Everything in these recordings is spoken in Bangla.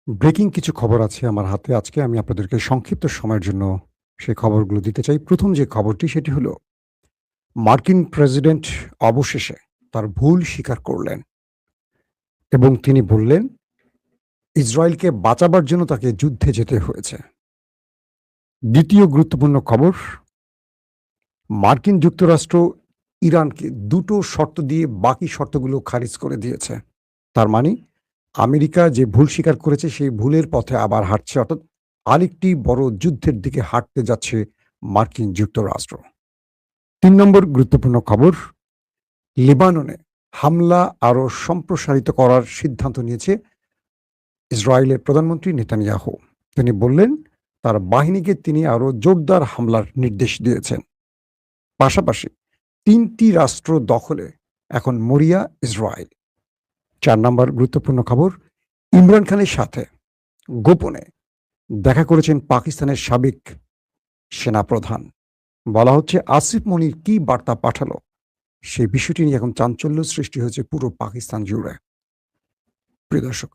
ব্রেকিং কিছু খবর আছে আমার হাতে আজকে। আমি আপনাদেরকে সংক্ষিপ্ত সময়ের জন্য সেই খবরগুলো দিতে চাই। ১ম যে খবরটি সেটি হলো, মার্কিন প্রেসিডেন্ট অবশেষে তার ভুল স্বীকার করলেন এবং তিনি বললেন, ইসরায়েলকে বাঁচাবার জন্য তাকে যুদ্ধে যেতে হয়েছে। দ্বিতীয় গুরুত্বপূর্ণ খবর, মার্কিন যুক্তরাষ্ট্র ইরানকে ২ টো শর্ত দিয়ে বাকি শর্তগুলো খারিজ করে দিয়েছে। তার মানে আমেরিকা যে ভুল স্বীকার করেছে সেই ভুলের পথে আবার হাঁটছে, অর্থাৎ আরেকটি বড় যুদ্ধের দিকে হাঁটতে যাচ্ছে মার্কিন যুক্তরাষ্ট্র। ৩ নম্বর গুরুত্বপূর্ণ খবর, লেবাননে হামলা আরো সম্প্রসারিত করার সিদ্ধান্ত নিয়েছে ইসরায়েলের প্রধানমন্ত্রী নেতানিয়াহু। তিনি বললেন, তার বাহিনীকে তিনি আরো জোরদার হামলার নির্দেশ দিয়েছেন। পাশাপাশি ৩টি রাষ্ট্র দখলে এখন মরিয়া ইসরায়েল। ৪ নম্বর গুরুত্বপূর্ণ খবর, ইমরান খানের সাথে গোপনে দেখা করেছেন পাকিস্তানের সাবেক সেনাপ্রধান। বলা হচ্ছে আসিফ মনির কি বার্তা পাঠালো, সেই বিষয়টি নিয়ে এখন চাঞ্চল্য সৃষ্টি হয়েছে পুরো পাকিস্তান জুড়ে। প্রিয় দর্শক,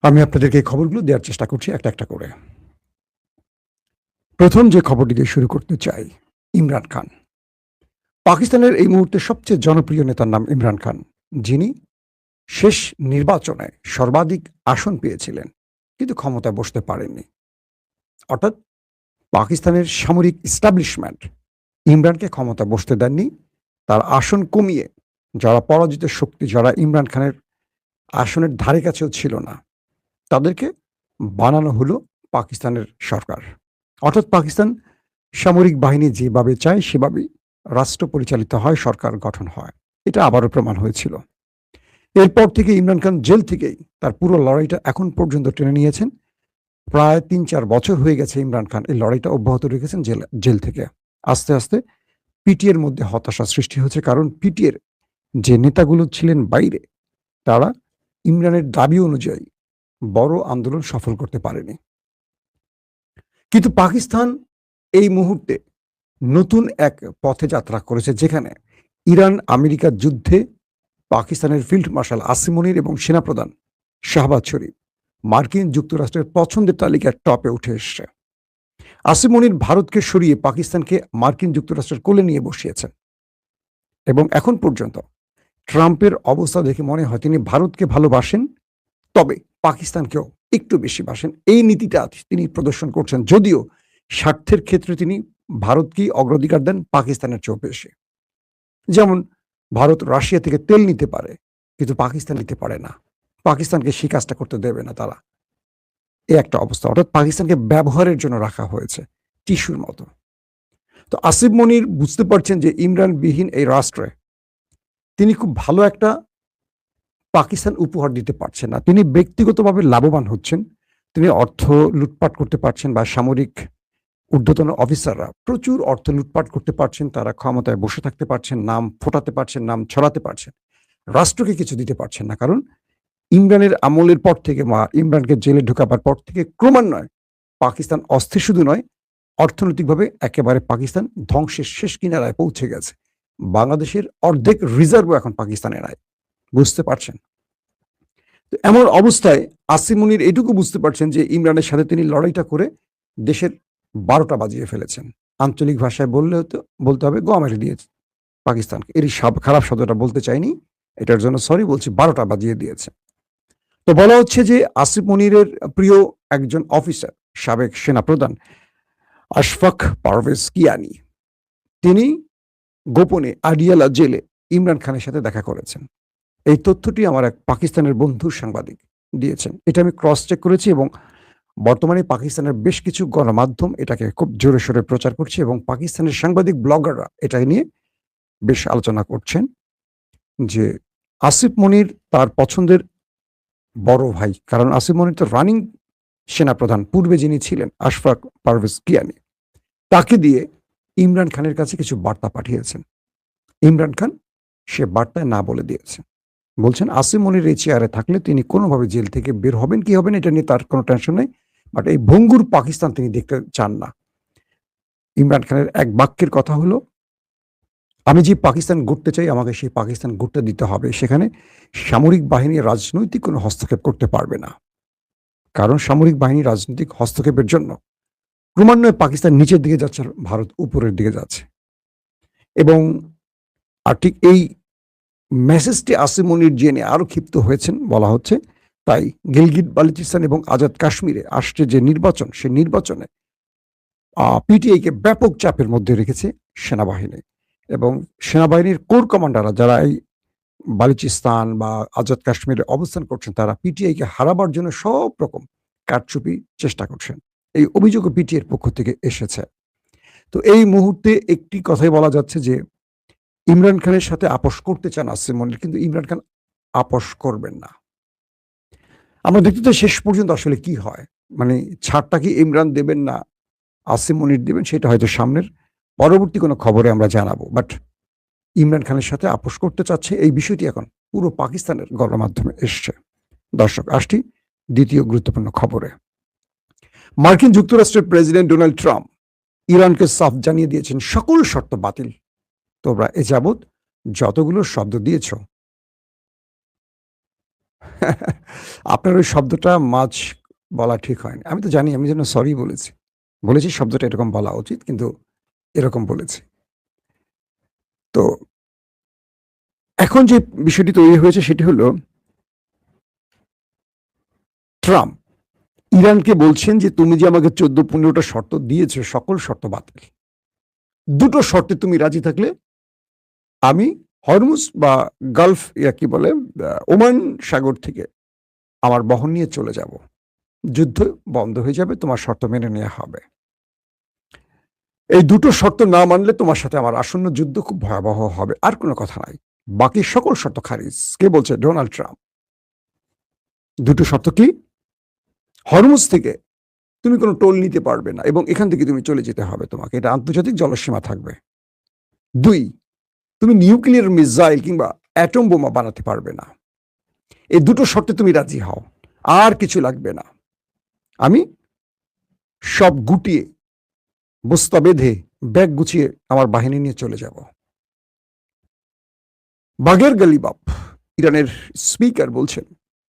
আমি আপনাদেরকে এই খবরগুলো দেওয়ার চেষ্টা করছি একটা একটা করে। প্রথম যে খবরটি দিয়ে শুরু করতে চাই, ইমরান খান। পাকিস্তানের এই মুহূর্তে সবচেয়ে জনপ্রিয় নেতার নাম ইমরান খান, যিনি শেষ নির্বাচনে সর্বাধিক আসন পেয়েছিলেন কিন্তু ক্ষমতায় বসতে পারেননি। অর্থাৎ পাকিস্তানের সামরিক ইস্টাবলিশমেন্ট ইমরানকে ক্ষমতায় বসতে দেননি। তার আসন কমিয়ে যারা পরাজিত শক্তি, যারা ইমরান খানের আসনের ধারে কাছেও ছিল না, তাদেরকে বানানো হলো পাকিস্তানের সরকার। অর্থাৎ পাকিস্তান সামরিক বাহিনী যেভাবে চায় সেভাবেই রাষ্ট্র পরিচালিত হয়, সরকার গঠন হয়। এটা আবারও প্রমাণ হয়েছিল। এরপর থেকে ইমরান খান জেল থেকেই তার পুরো লড়াইটা এখন পর্যন্ত টেনে নিয়েছেন। প্রায় ৩-৪ বছর হয়ে গেছে ইমরান খান এই লড়াইটা অব্যাহত রেখেছেন জেল থেকে। আস্তে আস্তে পিটিএর মধ্যে হতাশা সৃষ্টি হয়েছে, কারণ পিটিএর যে নেতাগুলো ছিলেন বাইরে, তারা ইমরানের দাবি অনুযায়ী বড় আন্দোলন সফল করতে পারেনি। কিন্তু পাকিস্তান এই মুহূর্তে নতুন এক পথে যাত্রা করেছে, যেখানে ইরান আমেরিকার যুদ্ধে পাকিস্তানের ফিল্ড মার্শাল আসিম মনির এবং সেনাপ্রধান শাহবাজ শরীফ মার্কিন যুক্তরাষ্ট্রের পছন্দের তালিকার টপে উঠে এসছে। আসিম মনির ভারতকে সরিয়ে পাকিস্তানকে মার্কিন যুক্তরাষ্ট্রের কোলে নিয়ে বসিয়েছেন এবং এখন পর্যন্ত ট্রাম্পের অবস্থা দেখে মনে হয় তিনি ভারতকে ভালোবাসেন, তবে পাকিস্তানকেও একটু বেশি বাসেন। এই নীতিটা তিনি প্রদর্শন করছেন, যদিও স্বার্থের ক্ষেত্রে তিনি ভারতকেই অগ্রাধিকার দেন পাকিস্তানের চেয়েও বেশি। যেমন ভারত রাশিয়া থেকে তেল নিতে পারে, কিন্তু পাকিস্তান নিতে পারে না। পাকিস্তানকে সেই কাজটা করতে দেবে না তারা। এই একটা অবস্থা, অর্থাৎ পাকিস্তানকে ব্যবহারের জন্য রাখা হয়েছে, টিস্যুর মতো। তো আসিফ মনির বুঝতে পারছেন যে ইমরানবিহীন এই রাষ্ট্রে তিনি খুব ভালো একটা পাকিস্তান উপহার দিতে পারছেন না। তিনি ব্যক্তিগতভাবে লাভবান হচ্ছেন, তিনি অর্থ লুটপাট করতে পারছেন, বা সামরিক ঊর্ধ্বতন অফিসাররা প্রচুর অর্থ লুটপাট করতে পারছেন, তারা ক্ষমতায় বসে থাকতে পারছেন, নাম ফোটাতে পারছেন, নাম ছড়াতে পারছেন। রাষ্ট্রকে কিছু দিতে পারছেন না, কারণ ইমরানের আমলের পর থেকে বা ইমরানকে জেলে ঢোকাবার পর থেকে ক্রমান্বয়ে পাকিস্তান অস্থির শুধু নয়, অর্থনৈতিকভাবে একেবারে পাকিস্তান ধ্বংসের শেষ কিনারায় পৌঁছে গেছে। বাংলাদেশের অর্ধেক রিজার্ভও এখন পাকিস্তানে নাই। বুঝতে পারছেন? তো এমন অবস্থায় আসিম মনির এটুকু বুঝতে পারছেন যে ইমরানের সাথে তিনি লড়াইটা করে দেশের ১২টা বাজিয়ে ফেলেছেন। আঞ্চলিক ভাষায় বলতে হবে গোয়া মেরে দিয়েছে পাকিস্তানকে। এরই খারাপ শব্দটা বলতে চাইনি, এটার জন্য সরি বলছি, ১২টা বাজিয়ে দিয়েছে। তো বলা হচ্ছে যে আসিফ মনিরের প্রিয় একজন অফিসার, সাবেক সেনাপ্রধান আশফাক পারভেজ কিয়ানি, তিনি গোপনে আডিয়ালা জেলে ইমরান খানের সাথে দেখা করেছেন। এই তথ্যটি আমার এক পাকিস্তানের বন্ধু সাংবাদিক দিয়েছেন। এটা আমি ক্রস চেক করেছি এবং বর্তমানে পাকিস্তানের বেশ কিছু গণমাধ্যম এটাকে খুব জোরে সোরে প্রচার করছে এবং পাকিস্তানের সাংবাদিক ব্লগাররা এটা নিয়ে বেশ আলোচনা করছেন যে আসিফ মনির তার পছন্দের বড় ভাই, কারণ আসিফ মনির তো রানিং সেনাপ্রধান, পূর্বে যিনি ছিলেন আশফাক পারভেজ কিয়ানি, তাকে দিয়ে ইমরান খানের কাছে কিছু বার্তা পাঠিয়েছেন। ইমরান খান সে বার্তায় না বলে দিয়েছেন, বলছেন আসিফ মনির এই চেয়ারে থাকলে তিনি কোনোভাবে জেল থেকে বের হবেন কি হবেন এটা নিয়ে তার কোনো টেনশন নেই, বাট এই ভঙ্গুর পাকিস্তান তিনি দেখতে চান না। ইমরান খানের এক বাক্যের কথা হলো, আমি যে পাকিস্তান গড়তে চাই আমাকে সেই পাকিস্তান গড়তে দিতে হবে, সেখানে সামরিক বাহিনী রাজনৈতিক কোনো হস্তক্ষেপ করতে পারবে না। কারণ সামরিক বাহিনী রাজনৈতিক হস্তক্ষেপের জন্য ক্রমান্বয়ে পাকিস্তান নিচের দিকে যাচ্ছে আর ভারত উপরের দিকে যাচ্ছে। এবং আর ঠিক এই মেসেজটি আসিম মনির জেনে আরো ক্ষিপ্ত হয়েছেন বলা হচ্ছে। তাই গিলগিট বালুচিস্তান এবং আজাদ কাশ্মীরে আসছে যে নির্বাচন, সেই নির্বাচনে পিটিআইকে ব্যাপক চাপের মধ্যে রেখেছে সেনাবাহিনী এবং সেনাবাহিনীর কোর কমান্ডাররা যারা এই বালুচিস্তান বা আজাদ কাশ্মীরে অবস্থান করছেন, তারা পিটিআইকে হারাবার জন্য সব রকম কারচুপি চেষ্টা করছেন। এই অভিযোগও পিটিআইয়ের পক্ষ থেকে এসেছে। তো এই মুহূর্তে একটি কথাই বলা যাচ্ছে যে ইমরান খানের সাথে আপোস করতে চান আসিম মনির, কিন্তু ইমরান খান আপোস করবেন না। আমরা দেখতে চাই শেষ পর্যন্ত আসলে কি হয়, মানে ছাড়টা কি ইমরান দেবেন না আসিম মনির দেবেন, সেটা হয়তো সামনের পরবর্তী কোনো খবরে আমরা জানাবো। বাট ইমরান খানের সাথে আপোস করতে চাচ্ছে, এই বিষয়টি এখন পুরো পাকিস্তানের গণমাধ্যমে এসছে। দর্শক, আসছি দ্বিতীয় গুরুত্বপূর্ণ খবরে। মার্কিন যুক্তরাষ্ট্রের প্রেসিডেন্ট ডোনাল্ড ট্রাম্প ইরানকে সাফ জানিয়ে দিয়েছেন সকল শর্ত বাতিল। তোমরা এ যাবৎ যতগুলো শব্দ দিয়েছ, আপনার ওই শব্দটা মাঝ বলা ঠিক হয়নি। আমি তো জানি, আমি যেন সরি বলেছি শব্দটা এরকম বলা উচিত, কিন্তু এরকম বলেছি। তো এখন যে বিষয়টি তৈরি হয়েছে সেটি হলো, ট্রাম্প ইরানকে বলছেন যে তুমি যে আমাকে 14-15টা শর্ত দিয়েছো, সকল শর্ত বাতিল। দুটো শর্তে তুমি রাজি থাকলে আমি হরমুজ বা গালফ কি বলে ওমান সাগর থেকে আমার বহন নিয়ে চলে যাব, যুদ্ধ বন্ধ হয়ে যাবে, তোমার শর্ত মেনে নেওয়া হবে। এই দুটো শর্ত না মানলে তোমার সাথে আমার আসন্ন যুদ্ধ খুব ভয়াবহ হবে, আর কোনো কথা নাই। বাকি সকল শর্ত খারিজ। কে বলছে? Donald Trump. দুটো শর্ত কি? হরমুজ থেকে তুমি কোনো টোল নিতে পারবে না এবং এখান থেকে তুমি চলে যেতে হবে, তোমাকে এটা আন্তর্জাতিক জলসীমা থাকবে। 2, তুমি নিউক্লিয়ার মিসাইল কিংবা অ্যাটম বোমা বানাতে পারবে না। এই দুটো শর্তে তুমি রাজি হও, আর কিছু লাগবে না। আমি সব গুটিয়ে বস্তা বেঁধে ব্যাগ গুছিয়ে আমার বাহিনী নিয়ে চলে যাব। বাগের গালিবাফ ইরানের স্পিকার বলছেন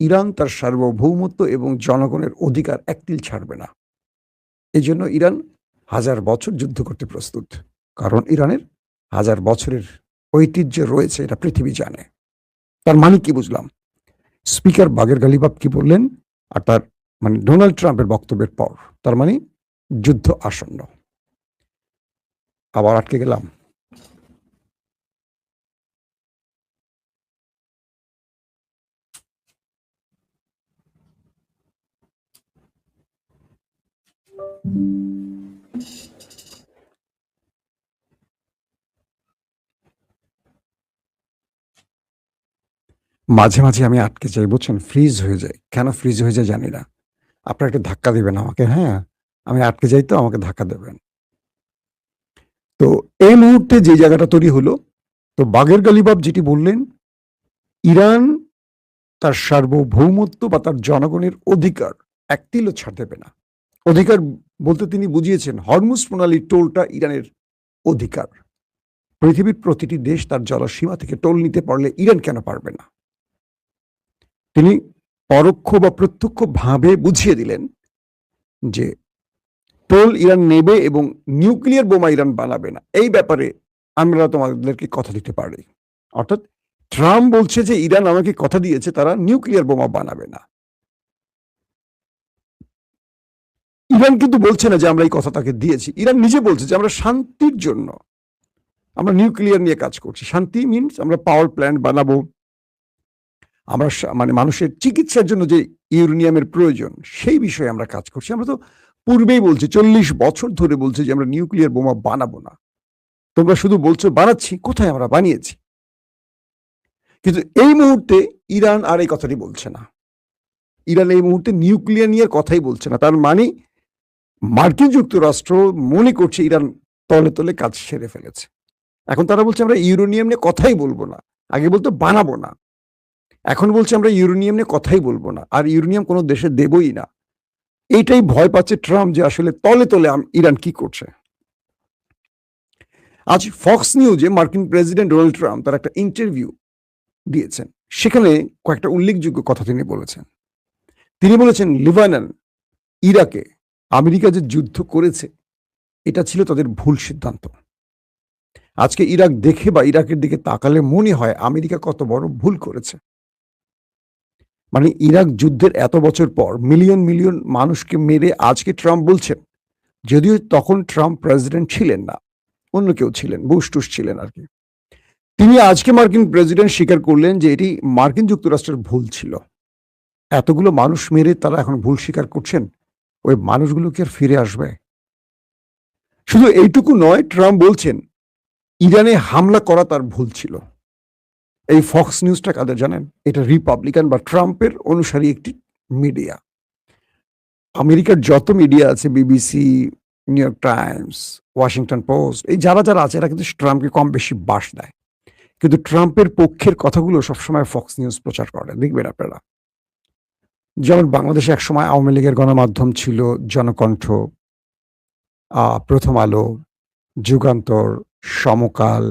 ইরান তার সার্বভৌমত্ব এবং জনগণের অধিকার একতিল ছাড়বে না। এই জন্য ইরান 1000 বছর যুদ্ধ করতে প্রস্তুত, কারণ ইরানের 1000 বছরের ঐতিহ্য রয়েছে, এটা পৃথিবী জানে। তার মানে কি বুঝলাম? স্পিকার বাগের গালিবাফ কি বললেন, আর তার মানে ডোনাল্ড ট্রাম্পের বক্তব্যের পর তার মানে যুদ্ধ আসন্ন। আবার আটকে গেলাম। মাঝে মাঝে আমি আটকে যাই, বুঝছেন, ফ্রিজ হয়ে যায়। কেন ফ্রিজ হয়ে যায় জানি না। আপনারা একটু ধাক্কা দিবেন আমাকে, হ্যাঁ? আমি আটকে যাই, তো আমাকে ধাক্কা দেবেন। তো এই মুহূর্তে যে জায়গাটা তৈরি হলো, তো বাগের গালিবাফ যেটি বললেন, ইরান তার সার্বভৌমত্ব বা তার জনগণের অধিকার একতিলও ছাড় দেবে না। অধিকার বলতে তিনি বুঝিয়েছেন হরমুজ প্রণালীর টোলটা ইরানের অধিকার। পৃথিবীর প্রতিটি দেশ তার জলসীমা থেকে টোল নিতে পারলে ইরান কেন পারবে না? তিনি পরোক্ষ বা প্রত্যক্ষ ভাবে বুঝিয়ে দিলেন যে টোল ইরান নেবে এবং নিউক্লিয়ার বোমা ইরান বানাবে না। এই ব্যাপারে আমরা তোমাদেরকে কথা দিতে পারি। অর্থাৎ ট্রাম্প বলছে যে ইরান আমাকে কথা দিয়েছে তারা নিউক্লিয়ার বোমা বানাবে না। ইরান কিন্তু বলছে না যে আমরা এই কথা তাকে দিয়েছি। ইরান নিজে বলছে যে আমরা শান্তির জন্য আমরা নিউক্লিয়ার নিয়ে কাজ করছি। শান্তি মিনস আমরা পাওয়ার প্ল্যান্ট বানাবো, আমরা মানে মানুষের চিকিৎসার জন্য যে ইউরেনিয়ামের প্রয়োজন সেই বিষয়ে আমরা কাজ করছি। আমরা তো পূর্বেই বলছি, 40 বছর ধরে বলছি যে আমরা নিউক্লিয়ার বোমা বানাবো না। তোমরা শুধু বলছো বানাচ্ছি, কোথায় আমরা বানিয়েছি? কিন্তু এই মুহূর্তে ইরান আর এই কথাটি বলছে না। ইরান এই মুহূর্তে নিউক্লিয়ার নিয়ে কথাই বলছে না। তার মানে মার্কিন যুক্তরাষ্ট্র মনে করছে ইরান তলে তলে কাজ সেরে ফেলেছে। এখন তারা বলছে আমরা ইউরেনিয়াম নিয়ে কথাই বলবো না। আগে বলতো বানাবো না, এখন বলছে আমরা ইউরেনিয়াম নিয়ে কথাই বলবো না, আর ইউরেনিয়াম কোনো দেশে দেবই না। এইটাই ভয় পাচ্ছে ট্রাম্প যে আসলে তলে তলে ইরান কি করছে। আজ ফক্স নিউজে মার্কিন প্রেসিডেন্ট ডোনাল্ড ট্রাম্প তার একটা ইন্টারভিউ দিয়েছেন, সেখানে কয়েকটা উল্লেখযোগ্য কথা তিনি বলেছেন। তিনি বলেছেন লেবানন, ইরাকে আমেরিকা যে যুদ্ধ করেছে এটা ছিল তাদের ভুল সিদ্ধান্ত। আজকে ইরাক দেখে বা ইরাকের দিকে তাকালে মনে হয় আমেরিকা কত বড় ভুল করেছে। মানে ইরাক যুদ্ধের এত বছর পর মিলিয়ন মিলিয়ন মানুষকে মেরে আজকে ট্রাম্প বলছেন, যদিও তখন ট্রাম্প প্রেসিডেন্ট ছিলেন না, অন্য কেউ ছিলেন, বুশ টুশ ছিলেন আর কি। তিনি আজকে মার্কিন প্রেসিডেন্ট স্বীকার করলেন যে এটি মার্কিন যুক্তরাষ্ট্রের ভুল ছিল। এতগুলো মানুষ মেরে তারা এখন ভুল স্বীকার করছেন, ওই মানুষগুলো কি আর ফিরে আসবে? শুধু এইটুকু নয়, ট্রাম্প বলছেন ইরানে হামলা করা তার ভুল ছিল। এই ফক্স নিউজটা কাদের জানেন? এটা রিপাবলিকান বা ট্রাম্পের অনুসারী একটি মিডিয়া। আমেরিকার যত মিডিয়া আছে, BBC, new York Times, Washington post, এই যারা যারা আছে এরা কিন্তু ট্রাম্পকে কম বেশি বাস দেয়, কিন্তু ট্রাম্পের পক্ষের কথাগুলো সবসময় ফক্স নিউজ প্রচার করে, দেখবেন আপনারা। যেমন বাংলাদেশে একসময় আওয়ামী লীগের গণমাধ্যম ছিল জনকণ্ঠ, প্রথম আলো, যুগান্তর, সমকাল,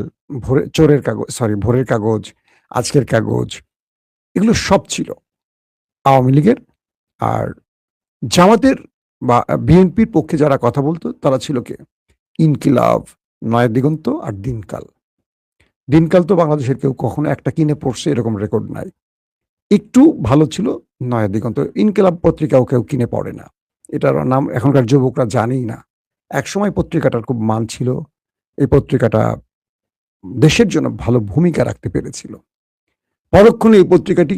ভোরের কাগজ, আজকের কাগজ, এগুলো সব ছিল আওয়ামী লীগের। আর জামাতের বা বিএনপির পক্ষে যারা কথা বলতো তারা ছিল কে? ইনকিলাব, নয়া দিগন্ত আর দিনকাল। দিনকাল তো বাংলাদেশের কেউ কখনো একটা কিনে পড়ছে এরকম রেকর্ড নাই। একটু ভালো ছিল নয়া দিগন্ত। ইনকিলাব পত্রিকাও কেউ কিনে পড়ে না, এটার নাম এখনকার যুবকরা জানেই না। একসময় পত্রিকাটার খুব মান ছিল, এই পত্রিকাটা দেশের জন্য ভালো ভূমিকা রাখতে পেরেছিল। পরক্ষণে এই পত্রিকাটি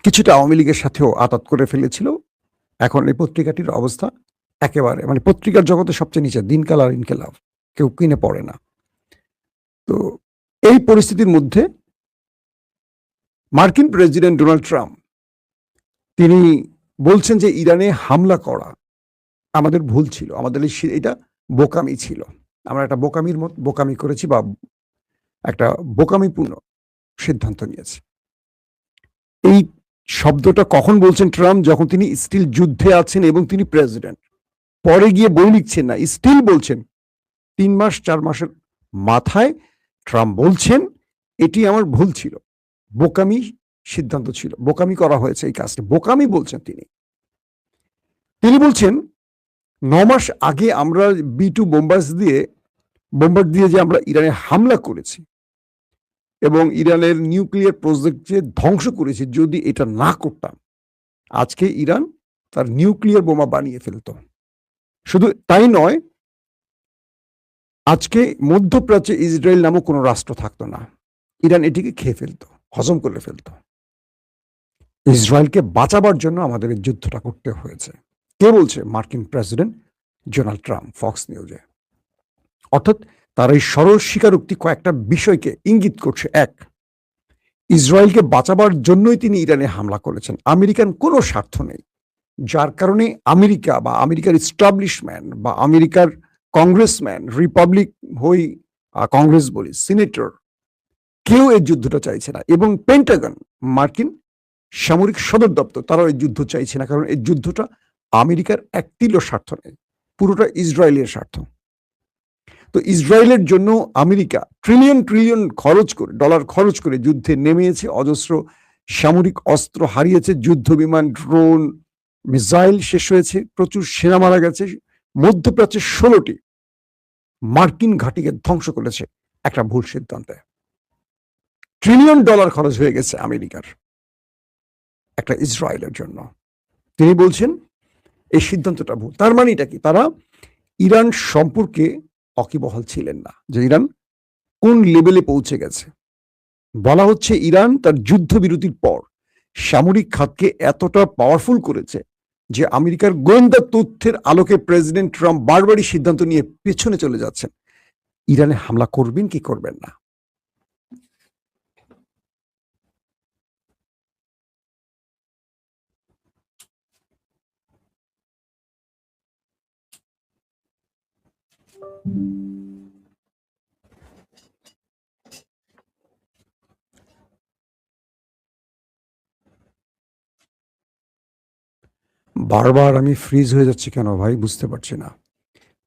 কিছুটা আওয়ামী লীগের সাথেও আঁতাত করে ফেলেছিল। এখন এই পত্রিকাটির অবস্থা একেবারে, মানে পত্রিকার জগতে সবচেয়ে নিচে, দিনকাল আর ইনকিলাব কেউ কিনে পড়ে না। তো এই পরিস্থিতির মধ্যে মার্কিন প্রেসিডেন্ট ডোনাল্ড ট্রাম্প তিনি বলছেন যে ইরানে হামলা করা আমাদের ভুল ছিল, আমাদের এটা বোকামি ছিল, আমরা একটা বোকামি করেছি বা একটা বোকামিপূর্ণ সিদ্ধান্ত নিয়েছি। এই শব্দটা কখন বলছেন ট্রাম্প? যখন তিনি স্টিল যুদ্ধে আছেন এবং তিনি প্রেসিডেন্ট। পরে গিয়ে বই লিখছেন না, স্টিল বলছেন। 3 মাস 4 মাসের মাথায় ট্রাম্প বলছেন এটি আমার ভুল ছিল, বোকামি সিদ্ধান্ত ছিল, বোকামি করা হয়েছে, এই কাজটা বোকামি বলছেন তিনি। তিনি বলছেন 9 মাস আগে আমরা B2 বোম্বার দিয়ে যে আমরা ইরানে হামলা করেছি এবং ইরানের নিউক্লিয়ার প্রজেক্ট যে ধ্বংস করেছি, যদি এটা না করতাম আজকে ইরান তার নিউক্লিয়ার বোমা বানিয়ে ফেলতো। শুধু তাই নয়, আজকে মধ্যপ্রাচ্যে ইসরায়েল নামক কোনো রাষ্ট্র থাকতো না, ইরান এটিকে খেয়ে ফেলতো, হজম করে ফেলতো। ইসরায়েলকে বাঁচাবার জন্য আমাদের এই যুদ্ধটা করতে হয়েছে। কে বলছে? মার্কিন প্রেসিডেন্ট ডোনাল্ড ট্রাম্প, ফক্স নিউজে। অর্থাৎ তার এই সরল স্বীকারোক্তি কয়েকটা বিষয়কে ইঙ্গিত করছে। এক, ইসরায়েলকে বাঁচাবার জন্যই তিনি ইরানে হামলা করেছেন, আমেরিকান কোনো স্বার্থ নেই, যার কারণে আমেরিকা বা আমেরিকার ইস্টাবলিশমেন্ট বা আমেরিকার কংগ্রেসম্যান, রিপাবলিক হই কংগ্রেস বলি, সিনেটর, কেউ এই যুদ্ধটা চাইছে না। এবং পেন্টাগন, মার্কিন সামরিক সদর দপ্তর, তারাও এই যুদ্ধ চাইছে না, কারণ এই যুদ্ধটা আমেরিকার এক তিল স্বার্থ নেই, পুরোটা ইসরায়েলের স্বার্থ। তো ইসরায়েলের জন্য আমেরিকা ট্রিলিয়ন ট্রিলিয়ন ডলার খরচ করে যুদ্ধে নেমেছে, অজস্র সামরিক অস্ত্র হারিয়েছে, যুদ্ধ বিমান, ড্রোন, মিসাইল শেষ হয়েছে, প্রচুর সেনা মারা গেছে। মধ্যপ্রাচ্যের 16টি মার্কিন ঘাঁটিকে ধ্বংস করেছে একটা ভুল সিদ্ধান্তে। ট্রিলিয়ন ডলার খরচ হয়ে গেছে আমেরিকার একটা ইসরায়েলের জন্য। তিনি বলছেন এই সিদ্ধান্তটা ভুল। তার মানে এটা কি? তারা ইরান সম্পর্কে অকিবহাল ছিলেন না, যে ইরান কোন লেভেলে পৌঁছে গেছে। বলা হচ্ছে ইরান তার যুদ্ধবিরতির পর সামরিক খাতকে এতটা পাওয়ারফুল করেছে যে আমেরিকার গোয়েন্দা তথ্যের আলোকে প্রেসিডেন্ট ট্রাম্প বারবারই সিদ্ধান্ত নিয়ে পেছনে চলে যাচ্ছেন, ইরানে হামলা করবেন কি করবেন না। বারবার আমি ফ্রিজ হয়ে যাচ্ছি কেন ভাই, বুঝতে পারছি না।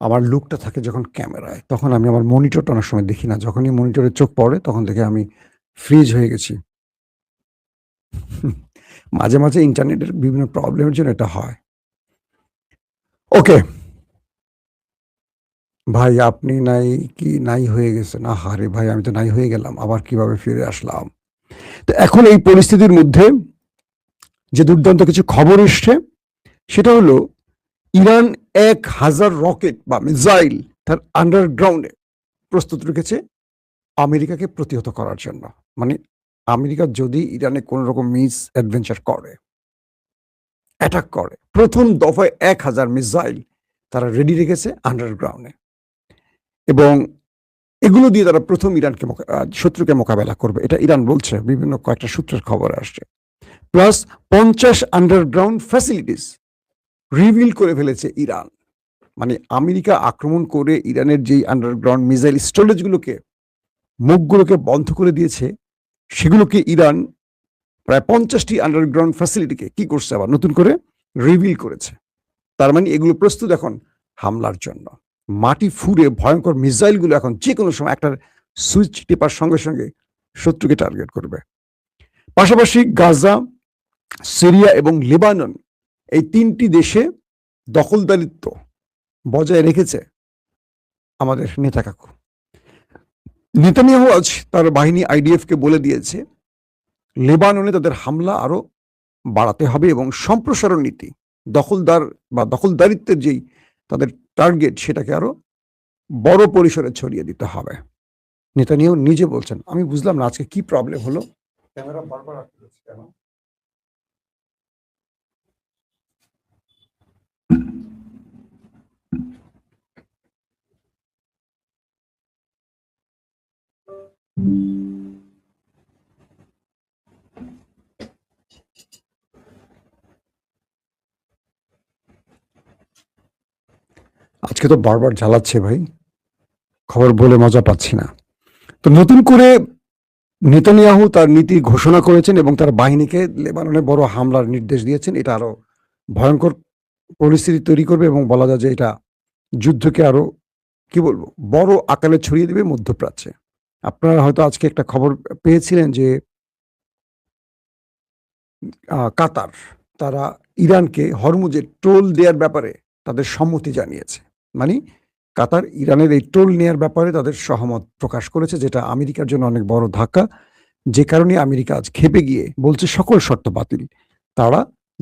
আমার লুকটা থাকে যখন ক্যামেরায়, তখন আমি আমার মনিটরটা অনেক সময় দেখি না, যখনই মনিটরে চোখ পড়ে তখন থেকে আমি ফ্রিজ হয়ে গেছি। মাঝে মাঝে ইন্টারনেটের বিভিন্ন প্রবলেমের জন্য এটা হয়। ওকে ভাই, আপনি নাই হয়ে গেছেন? আহারে ভাই, আমি তো নাই হয়ে গেলাম, আবার কিভাবে ফিরে আসলাম? তো এখন এই পরিস্থিতির মধ্যে যে দুর্দান্ত কিছু খবর এসছে, সেটা হলো ইরান 1000 রকেট বা মিসাইল তার আন্ডারগ্রাউন্ডে প্রস্তুত রেখেছে আমেরিকাকে প্রতিহত করার জন্য। মানে আমেরিকা যদি ইরানে কোন রকম মিস অ্যাডভেঞ্চার করে, অ্যাটাক করে, প্রথম দফায় 1000 মিসাইল তারা রেডি রেখেছে আন্ডারগ্রাউন্ডে, এবং এগুলো দিয়ে তারা প্রথম শত্রুকে মোকাবেলা করবে, এটা ইরান বলছে। বিভিন্ন কয়েকটা সূত্রের খবর আসছে। প্লাস 50 আন্ডারগ্রাউন্ড ফ্যাসিলিটিস রিভিল করে ফেলেছে ইরান। মানে আমেরিকা আক্রমণ করে ইরানের যেই আন্ডারগ্রাউন্ড মিসাইল স্টোরেজগুলোকে, মুখগুলোকে বন্ধ করে দিয়েছে, সেগুলোকে ইরান প্রায় 50টি আন্ডারগ্রাউন্ড ফ্যাসিলিটিকে কি করছে, আবার নতুন করে রিভিল করেছে। তার মানে এগুলো প্রস্তুত এখন হামলার জন্য। মাটি ফুঁড়ে ভয়ঙ্কর মিসাইলগুলো এখন যে কোনো সময় একটা সুইচ টিপার সঙ্গে সঙ্গে শত্রুকে টার্গেট করবে। পাশাপাশি গাজা, সিরিয়া এবং লেবানন, এই 3টি দেশে দখলদারিত্ব বজায় রেখেছে আমাদের নেতা কাকু। নেতানিয়াহু আজ তার বাহিনী আইডিএফকে বলে দিয়েছে লেবাননে তাদের হামলা আরো বাড়াতে হবে এবং সম্প্রসারণ নীতি, দখলদার বা দখলদারিত্বের যেই তাদের টার্গেট, সেটাকে আরো বড় পরিসরে ছড়িয়ে দিতে হবে। নেতানিয়াহু নিজে বলছেন। আমি বুঝলাম না আজকে কি প্রবলেম হলো, ক্যামেরা বারবার আটকে যাচ্ছে কেন? আজকে তো বারবার জ্বালাচ্ছে ভাই, খবর বলে মজা পাচ্ছি না। তো নতুন করে নেতানিয়াহু তার নীতি ঘোষণা করেছেন এবং তার বাহিনীকে লেবাননে বড় হামলার নির্দেশ দিয়েছেন। এটা আরো ভয়ঙ্কর পরিস্থিতি তৈরি করবে এবং বলা যায় যে এটা যুদ্ধকে আরো কি বলবো বড় আকারে ছড়িয়ে দেবে মধ্যপ্রাচ্যে। আপনারা হয়তো আজকে একটা খবর পেয়েছিলেন যে কাতার, তারা ইরানকে হরমুজে টোল দেওয়ার ব্যাপারে তাদের সম্মতি জানিয়েছে। মানে কাতার ইরানের এই টোল নেয়ার ব্যাপারে তাদের সহমত প্রকাশ করেছে, যেটা আমেরিকার জন্য অনেক বড় ধাক্কা। যে কারণে আমেরিকা আজ ক্ষেপে গিয়ে বলছে সকল শর্ত বাতিল। তারা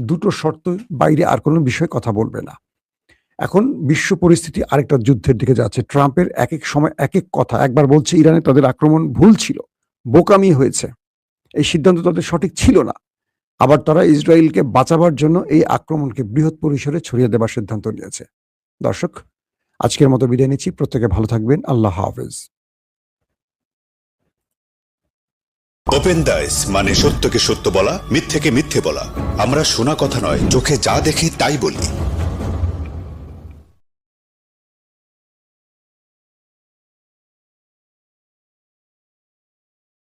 দুটো শর্ত বাইরে আর কোনো বিষয়ে কথা বলবে না। এখন বিশ্ব পরিস্থিতি আরেকটা যুদ্ধের দিকে যাচ্ছে। ট্রাম্পের এক এক সময় এক এক কথা, একবার বলছে ইরানে তাদের আক্রমণ ভুল ছিল, বোকামি হয়েছে, এই সিদ্ধান্ত তাদের সঠিক ছিল না। আবার তারা ইসরায়েলকে বাঁচাবার জন্য এই আক্রমণকে বৃহৎ পরিসরে ছড়িয়ে দেবার সিদ্ধান্ত নিয়েছে। দর্শক, আজকের মতো বিদায় নিচ্ছি। প্রত্যেকে ভালো থাকবেন। আল্লাহ হাফেজ। ওপেন দাইস মানে সত্যকে সত্য বলা, মিথ্যেকে মিথ্যে বলা। আমরা শোনা কথা নয়, চোখে যা দেখি তাই বলি।